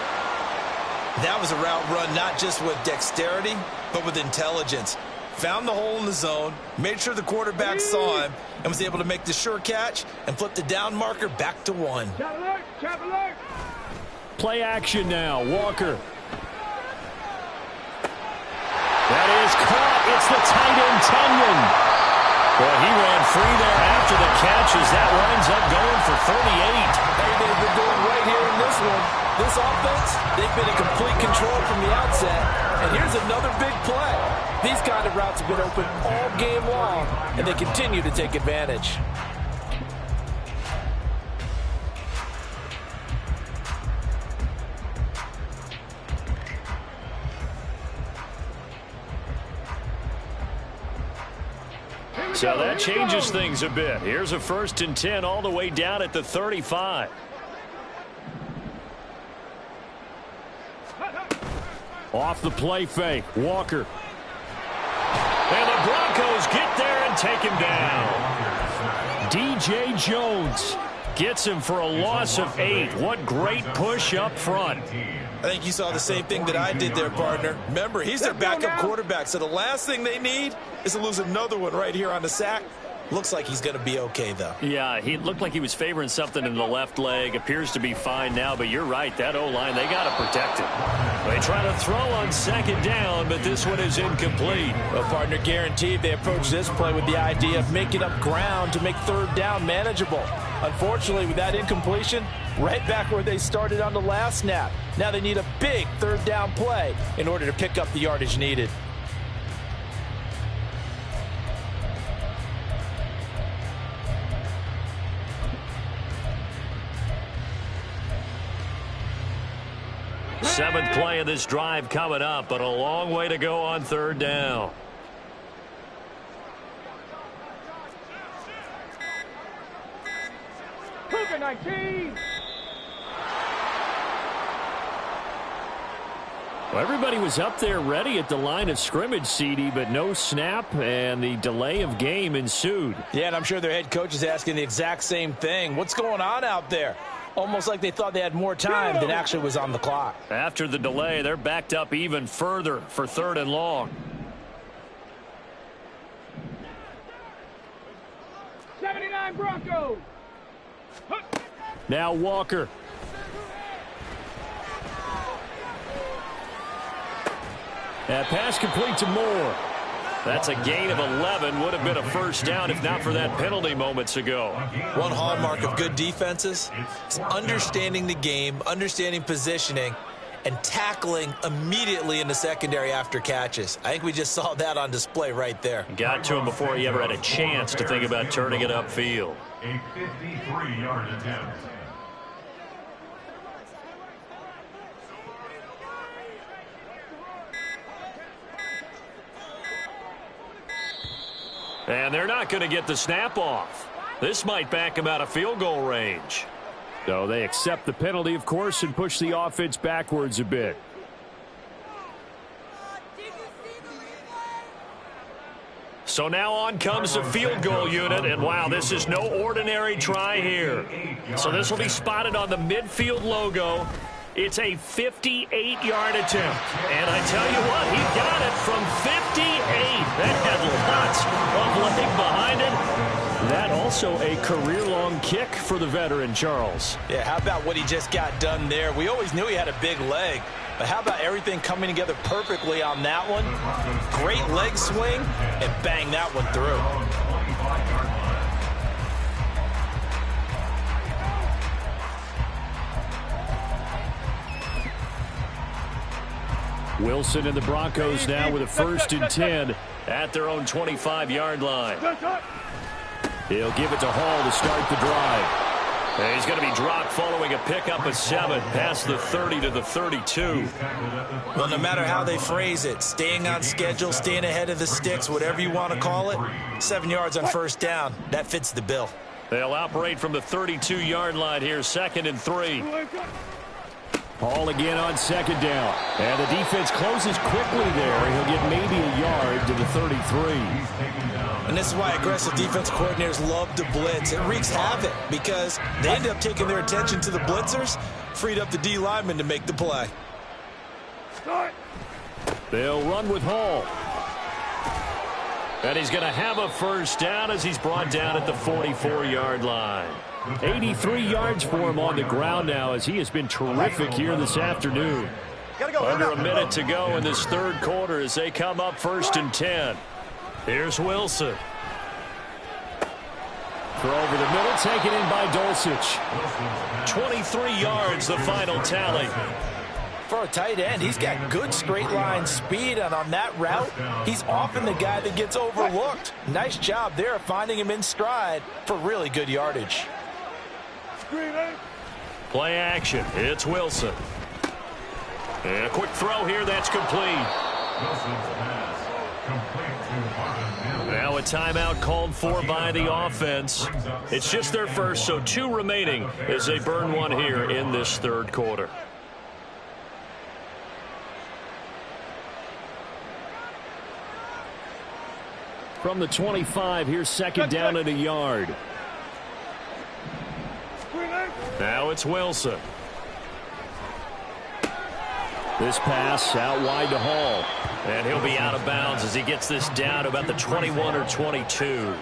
That was a route run not just with dexterity, but with intelligence. Found the hole in the zone, made sure the quarterback saw him, and was able to make the sure catch and flip the down marker back to 1. Play action now. Walker. That is caught. It's the tight end, Tunyon. Well, he ran free there after the catch as that winds up going for 38. Hey, they've been doing right here in this one. This offense, they've been in complete control from the outset. And here's another big play. These kind of routes have been open all game long, and they continue to take advantage. So that changes things a bit. Here's a 1st and 10 all the way down at the 35. Off the play fake, Walker. And the Broncos get there and take him down. DJ Jones gets him for a loss of 8. What great push up front. I think you saw the same thing that I did there, partner. Remember, he's their backup quarterback, so the last thing they need is to lose another one right here on the sack. Looks like he's going to be okay, though. Yeah, he looked like he was favoring something in the left leg. Appears to be fine now, but you're right. That O-line, they got to protect it. They try to throw on second down, but this one is incomplete. Well, partner, guaranteed they approach this play with the idea of making up ground to make third down manageable. Unfortunately, with that incompletion, right back where they started on the last snap. Now they need a big third down play in order to pick up the yardage needed. Seventh play of this drive coming up, but a long way to go on third down. Cougar 19. Well, everybody was up there ready at the line of scrimmage, CD, but no snap, and the delay of game ensued. Yeah, and I'm sure their head coach is asking the exact same thing. What's going on out there? Almost like they thought they had more time than actually was on the clock. After the delay, they're backed up even further for third and long. 79 Broncos. Now Walker. That pass complete to Moore. That's a gain of 11. Would have been a first down if not for that penalty moments ago. One hallmark of good defenses is understanding the game, understanding positioning, and tackling immediately in the secondary after catches. I think we just saw that on display right there. Got to him before he ever had a chance to think about turning it upfield. A 53-yard attempt. And they're not going to get the snap off. This might back him out of field goal range. So they accept the penalty, of course, and push the offense backwards a bit. So now on comes the field goal unit, and wow, this is no ordinary try here. So this will be spotted on the midfield logo. It's a 58-yard attempt. And I tell you what, he got it from 58. That had lots of leg behind it. That also a career-long kick for the veteran, Charles. Yeah, how about what he just got done there? We always knew he had a big leg, but how about everything coming together perfectly on that one? Great leg swing, and bang that one through. Wilson and the Broncos now with a 1st and 10 at their own 25-yard line. He'll give it to Hall to start the drive. And he's going to be dropped following a pickup of 7 past the 30 to the 32. Well, no matter how they phrase it, staying on schedule, staying ahead of the sticks, whatever you want to call it, 7 yards on first down, that fits the bill. They'll operate from the 32-yard line here, 2nd and 3. Hall again on 2nd down. And the defense closes quickly there. He'll get maybe a yard to the 33. And this is why aggressive defense coordinators love to blitz. It wreaks havoc because they end up taking their attention to the blitzers, freed up the D lineman to make the play. They'll run with Hall. And he's going to have a first down as he's brought down at the 44-yard line. 83 yards for him on the ground now as he has been terrific here this afternoon. Under a minute to go in this third quarter as they come up 1st and 10. Here's Wilson. Throw over the middle, taken in by Dulcich. 23 yards, the final tally. For a tight end, he's got good straight line speed, and on that route, he's often the guy that gets overlooked. Nice job there of finding him in stride for really good yardage. Play action. It's Wilson. And a quick throw here. That's complete. Now a timeout called for by the offense. It's just their first, so 2 remaining as they burn one here in this third quarter. From the 25, here's second down and a yard. Now it's Wilson. This pass out wide to Hall. And he'll be out of bounds as he gets this down to about the 21 or 22.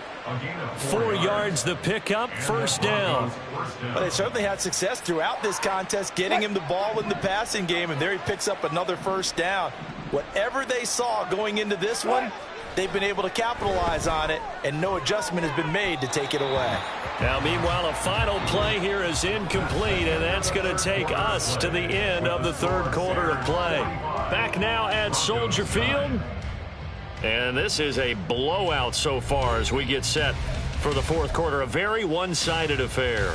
4 yards the pickup, first down. Well, they certainly had success throughout this contest, getting him the ball in the passing game, and there he picks up another first down. Whatever they saw going into this one, they've been able to capitalize on it, and no adjustment has been made to take it away. Now, meanwhile, a final play here is incomplete, and that's going to take us to the end of the third quarter of play. Back now at Soldier Field. And this is a blowout so far as we get set for the fourth quarter. A very one-sided affair.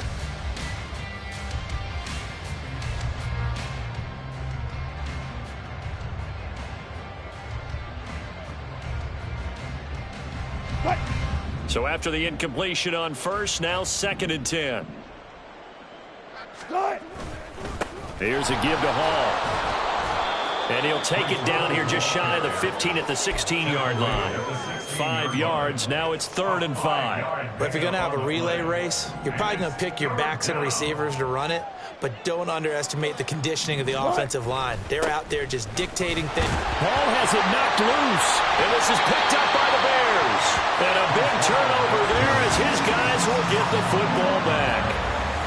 So after the incompletion on first, now second and 10. Here's a give to Hall. And he'll take it down here just shy of the 15 at the 16-yard line. 5 yards. Now it's 3rd and 5. But if you're going to have a relay race, you're probably going to pick your backs and receivers to run it, but don't underestimate the conditioning of the offensive line. They're out there just dictating things. Hall has it knocked loose, and this is picked up by the Bears. And a big turnover there as his guys will get the football back.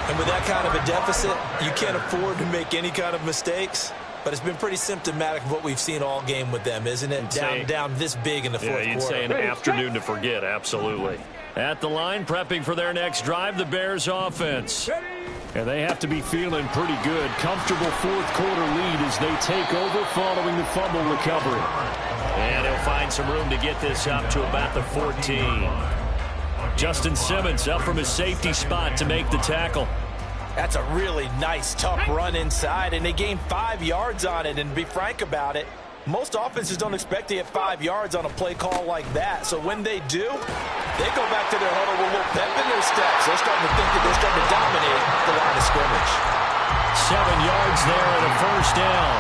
And with that kind of a deficit, you can't afford to make any kind of mistakes. But it's been pretty symptomatic of what we've seen all game with them, isn't it? Down this big in the fourth quarter. Yeah, you'd say an afternoon to forget, absolutely. At the line, prepping for their next drive, the Bears offense. And they have to be feeling pretty good. Comfortable fourth quarter lead as they take over following the fumble recovery. And he'll find some room to get this up to about the 14. Justin Simmons up from his safety spot to make the tackle. That's a really nice, tough run inside, and they gained 5 yards on it. And to be frank about it, most offenses don't expect to get 5 yards on a play call like that. So when they do, they go back to their huddle with a little pep in their steps. They're starting to think that they're starting to dominate the line of scrimmage. 7 yards there and a first down.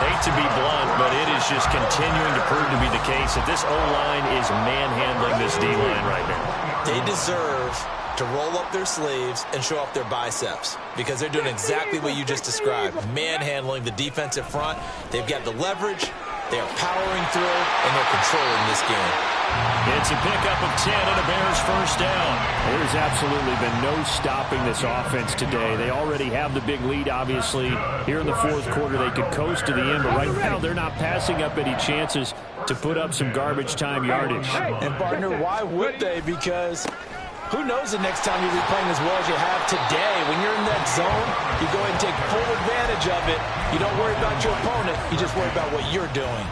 Hate to be blunt, but it is just continuing to prove to be the case that this O-line is manhandling this D-line right now. They deserve to roll up their sleeves and show off their biceps because they're doing exactly what you just described, manhandling the defensive front. They've got the leverage, they're powering through, and they're controlling this game. It's a pickup of 10 and a Bears first down. There's absolutely been no stopping this offense today. They already have the big lead, obviously. Here in the fourth quarter, they could coast to the end, but right now they're not passing up any chances to put up some garbage time yardage. And, partner, why would they? Because who knows the next time you'll be playing as well as you have today. When you're in that zone, you go ahead and take full advantage of it. You don't worry about your opponent. You just worry about what you're doing.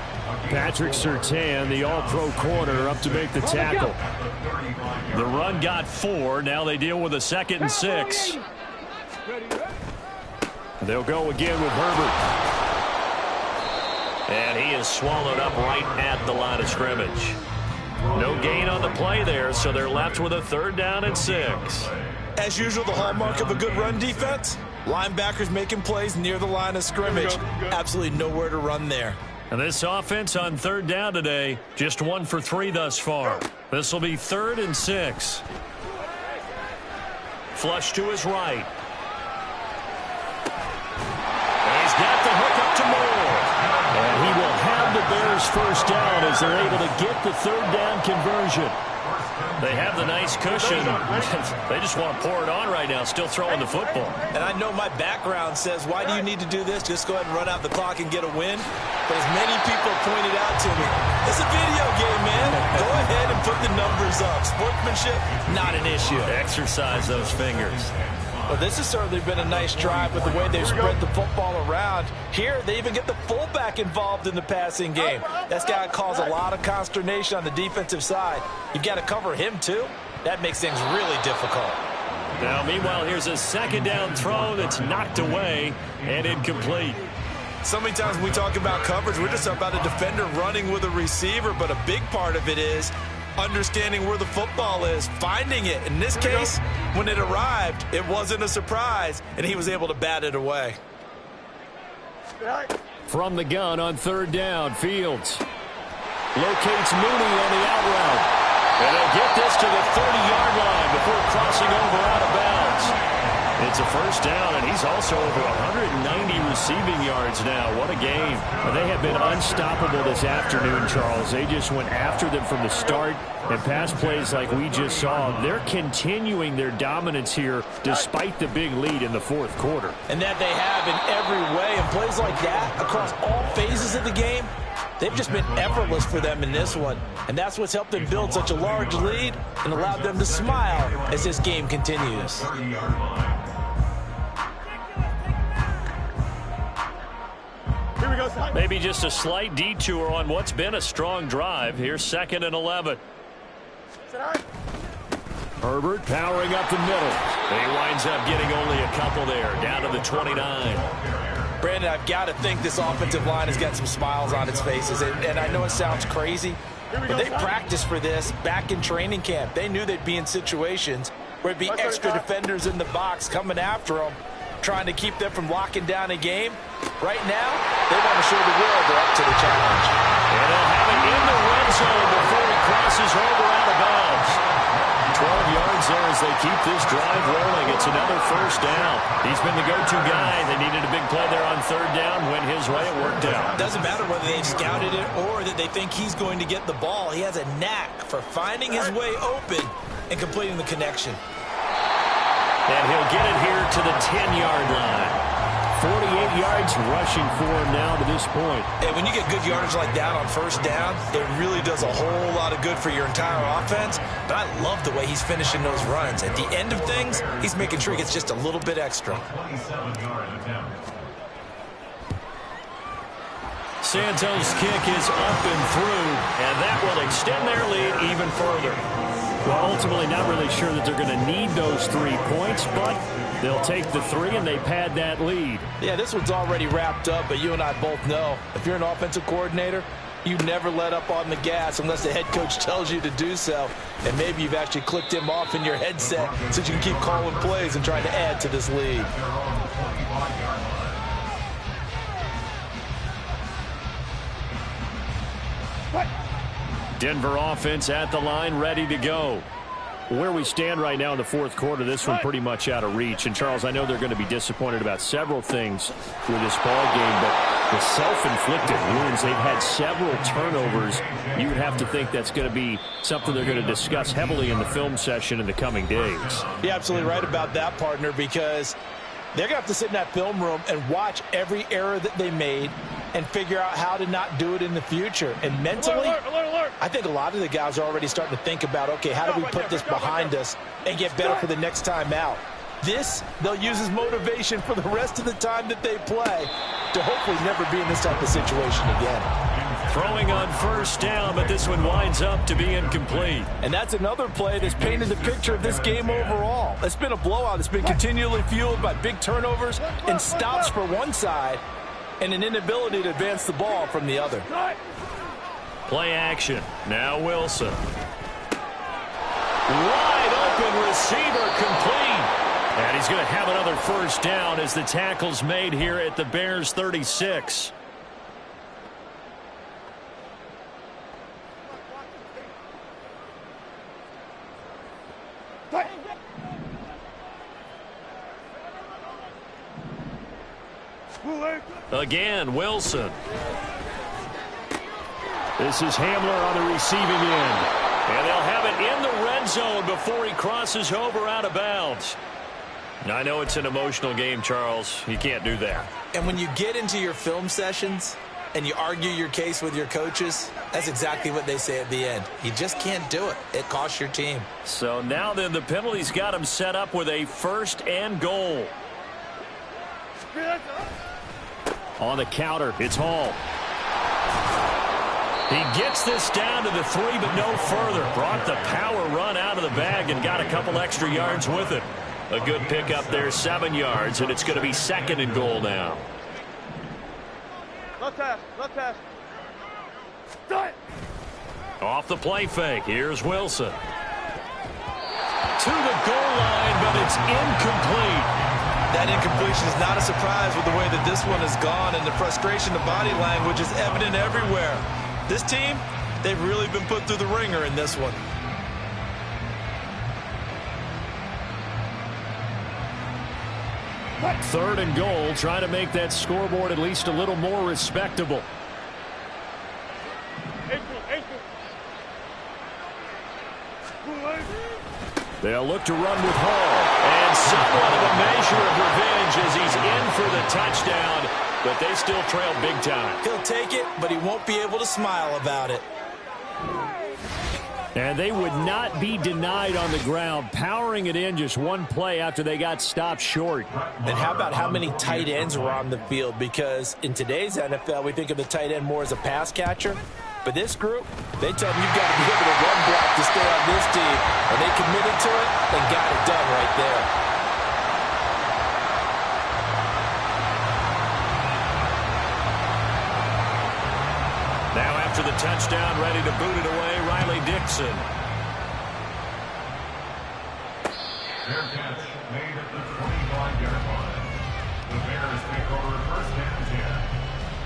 Patrick Surtain, the all-pro corner, up to make the tackle. The run got 4. Now they deal with a 2nd and 6. They'll go again with Herbert. And he is swallowed up right at the line of scrimmage. No gain on the play there, so they're left with a 3rd down and 6. As usual, the hallmark of a good run defense, linebackers making plays near the line of scrimmage. Absolutely nowhere to run there. And this offense on 3rd down today, just 1 for 3 thus far. This will be 3rd and 6. Flush to his right. And he's got the hook up to Moore. And he will have the Bears first down as they're able to get the 3rd down conversion. They have the nice cushion. They just want to pour it on right now, still throwing the football. And I know my background says, why do you need to do this? Just go ahead and run out the clock and get a win. But as many people have pointed out to me, it's a video game, man. Go ahead and put the numbers up. Sportsmanship, not an issue. Exercise those fingers. Well, this has certainly been a nice drive with the way they've spread the football around. Here, they even get the fullback involved in the passing game. That's got to cause a lot of consternation on the defensive side. You've got to cover him, too. That makes things really difficult. Now, meanwhile, here's a 2nd down throw that's knocked away and incomplete. So many times when we talk about coverage, we're just about a defender running with a receiver, but a big part of it is understanding where the football is, finding it. In this case, when it arrived, it wasn't a surprise, and he was able to bat it away. From the gun on 3rd down, Fields locates Mooney on the out route. And they'll get this to the 30-yard line before crossing over out of bounds. It's a first down, and he's also over 190 receiving yards now. What a game. They have been unstoppable this afternoon, Charles. They just went after them from the start, and pass plays like we just saw. They're continuing their dominance here despite the big lead in the fourth quarter. And that they have in every way. And plays like that across all phases of the game, they've just been effortless for them in this one. And that's what's helped them build such a large lead and allowed them to smile as this game continues. Maybe just a slight detour on what's been a strong drive. Here's 2nd and 11. Herbert powering up the middle. And he winds up getting only a couple there, down to the 29. Brandon, I've got to think this offensive line has got some smiles on its faces. And I know it sounds crazy, but they practiced for this back in training camp. They knew they'd be in situations where it'd be extra defenders in the box coming after them, trying to keep them from locking down a game. Right now, they want to show the world they're up to the challenge. And they'll have it in the red zone before he crosses over out of bounds. 12 yards there as they keep this drive rolling. It's another first down. He's been the go-to guy. They needed a big play there on 3rd down. Went his way. It worked out. Doesn't matter whether they've scouted it or that they think he's going to get the ball. He has a knack for finding his way open and completing the connection. And he'll get it here to the 10-yard line. 48 yards rushing for him now to this point. And when you get good yardage like that on first down, it really does a whole lot of good for your entire offense. But I love the way he's finishing those runs. At the end of things, he's making sure he gets just a little bit extra. 27-yard attempt. Santos' kick is up and through, and that will extend their lead even further. Well, ultimately not really sure that they're going to need those 3 points, but they'll take the 3 and they pad that lead. Yeah, this one's already wrapped up, but you and I both know if you're an offensive coordinator, you never let up on the gas unless the head coach tells you to do so. And maybe you've actually clicked him off in your headset so you can keep calling plays and trying to add to this lead. Denver offense at the line, ready to go. Where we stand right now in the fourth quarter, this one pretty much out of reach. And, Charles, I know they're going to be disappointed about several things with this ball game, but the self-inflicted wounds, they've had several turnovers. You would have to think that's going to be something they're going to discuss heavily in the film session in the coming days. You're absolutely right about that, partner, because they're going to have to sit in that film room and watch every error that they made and figure out how to not do it in the future. And mentally, I think a lot of the guys are already starting to think about, okay, how do we put this behind us and get better for the next time out? This, they'll use as motivation for the rest of the time that they play to hopefully never be in this type of situation again. Throwing on first down, but this one winds up to be incomplete. And that's another play that's painted the picture of this game overall. It's been a blowout. It's been continually fueled by big turnovers and stops for one side and an inability to advance the ball from the other. Play action. Now Wilson. Wide open receiver, complete. And he's going to have another first down as the tackle's made here at the Bears 36. Again, Wilson. This is Hamler on the receiving end. And they'll have it in the red zone before he crosses over out of bounds. I know it's an emotional game, Charles. You can't do that. And when you get into your film sessions and you argue your case with your coaches, that's exactly what they say at the end. You just can't do it. It costs your team. So now then the penalty's got him set up with a 1st and goal. On the counter, it's Hall. He gets this down to the 3, but no further. Brought the power run out of the bag and got a couple extra yards with it. A good pickup there, 7 yards, and it's going to be 2nd and goal now. Left pass. Off the play fake, here's Wilson. To the goal line, but it's incomplete. That incompletion is not a surprise with the way that this one has gone, and the frustration, the body language is evident everywhere. This team, they've really been put through the ringer in this one. 3rd and goal, trying to make that scoreboard at least a little more respectable. They'll look to run with Hall. And somewhat of a measure of revenge as he's in for the touchdown, but they still trail big time. He'll take it, but he won't be able to smile about it. And they would not be denied on the ground, powering it in just one play after they got stopped short. And how about how many tight ends were on the field? Because in today's NFL, we think of the tight end more as a pass catcher. But this group, they tell them you've got to be able to run block to stay on this team. And they committed to it and got it done right there. Now after the touchdown, ready to boot it away, Riley Dixon. Fair catch made at the 25-yard line. The Bears take over 1st and 10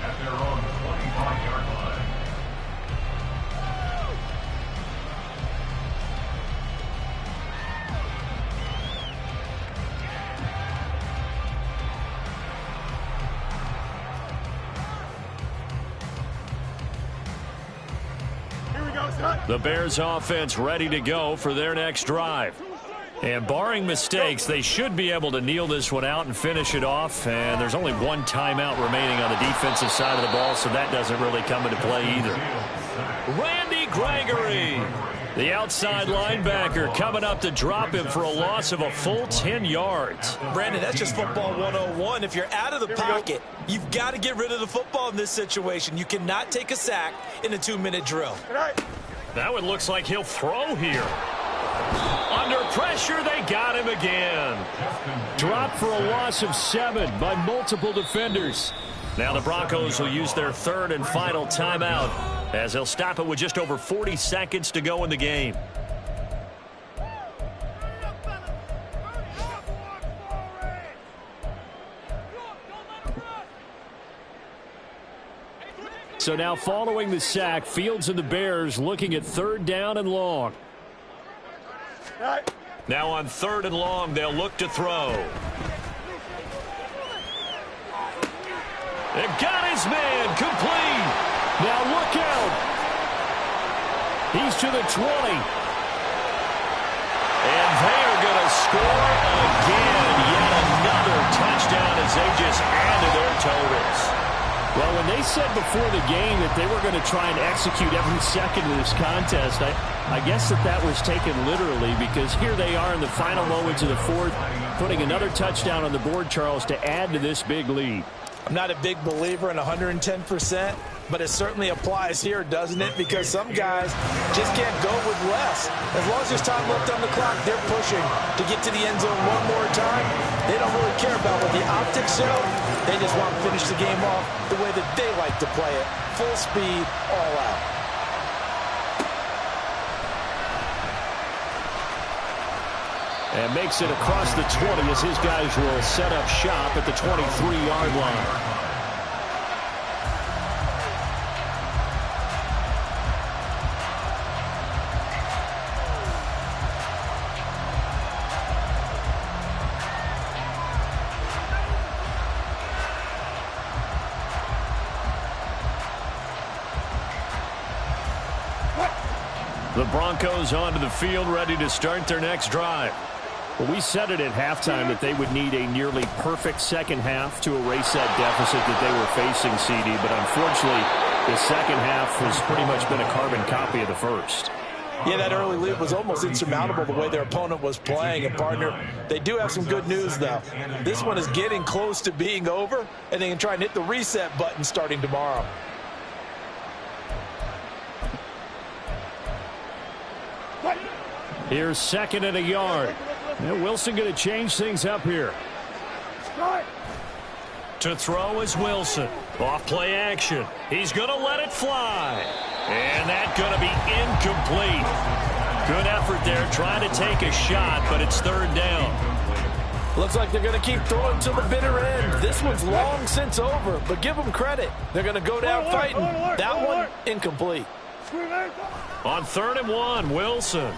at their own 25-yard line. The Bears offense ready to go for their next drive. And barring mistakes, they should be able to kneel this one out and finish it off. And there's only one timeout remaining on the defensive side of the ball, so that doesn't really come into play either. Randy Gregory, the outside linebacker, coming up to drop him for a loss of a full 10 yards. Brandon, that's just football 101. If you're out of the pocket, you've got to get rid of the football in this situation. You cannot take a sack in a 2-minute drill. That one looks like he'll throw here. Under pressure, they got him again. Dropped for a loss of 7 by multiple defenders. Now the Broncos will use their 3rd and final timeout as they'll stop it with just over 40 seconds to go in the game. So now following the sack, Fields and the Bears looking at 3rd down and long. Now on 3rd and long, they'll look to throw. They've got his man complete. Now look out. He's to the 20. And they are going to score again. Yet another touchdown as they just add to their totals. Well, when they said before the game that they were going to try and execute every second of this contest, I guess that was taken literally, because here they are in the final moments of the 4th, putting another touchdown on the board, Charles, to add to this big lead. I'm not a big believer in 110%, but it certainly applies here, doesn't it? Because some guys just can't go with less. As long as there's time left on the clock, they're pushing to get to the end zone one more time. They don't really care about what the optics show. They just want to finish the game off the way that they like to play it. Full speed, all out. And makes it across the 20 as his guys will set up shop at the 23-yard line. The Broncos onto the field, ready to start their next drive. Well, we said it at halftime that they would need a nearly perfect second half to erase that deficit that they were facing, CD. But unfortunately, the second half has pretty much been a carbon copy of the first. Yeah, that early lead was almost insurmountable the way their opponent was playing. And, partner, they do have some good news, though. This one is getting close to being over, and they can try and hit the reset button starting tomorrow. Here's 2nd and a yard. And Wilson going to change things up here. To throw is Wilson. Off play action. He's going to let it fly. And that's going to be incomplete. Good effort there trying to take a shot, but it's 3rd down. Looks like they're going to keep throwing to the bitter end. This one's long since over, but give them credit. They're going to go down fighting. That one, incomplete. On 3rd and 1, Wilson.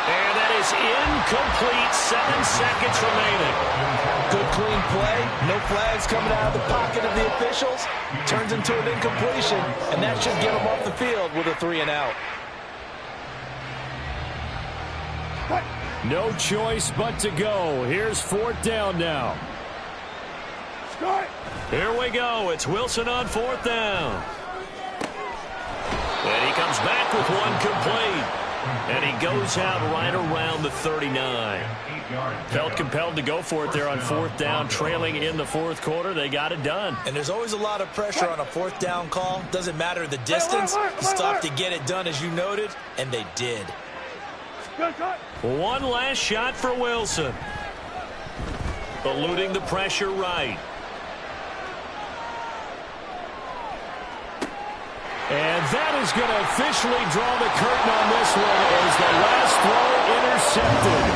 And that is incomplete. 7 seconds remaining. Good clean play. No flags coming out of the pocket of the officials. Turns into an incompletion, and that should get them off the field with a 3-and-out. No choice but to go. Here's 4th down now. Here we go. It's Wilson on 4th down. And he comes back with one complete. And he goes out right around the 39. Felt compelled to go for it there on 4th down, trailing in the 4th quarter. They got it done. And there's always a lot of pressure on a 4th down call. Doesn't matter the distance. You stop to get it done, as you noted, and they did. One last shot for Wilson. Eluding the pressure right. And that is going to officially draw the curtain on this one as the last throw intercepted.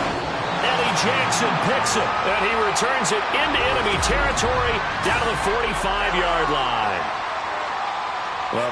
Eddie Jackson picks it, and he returns it into enemy territory down to the 45-yard line. Well,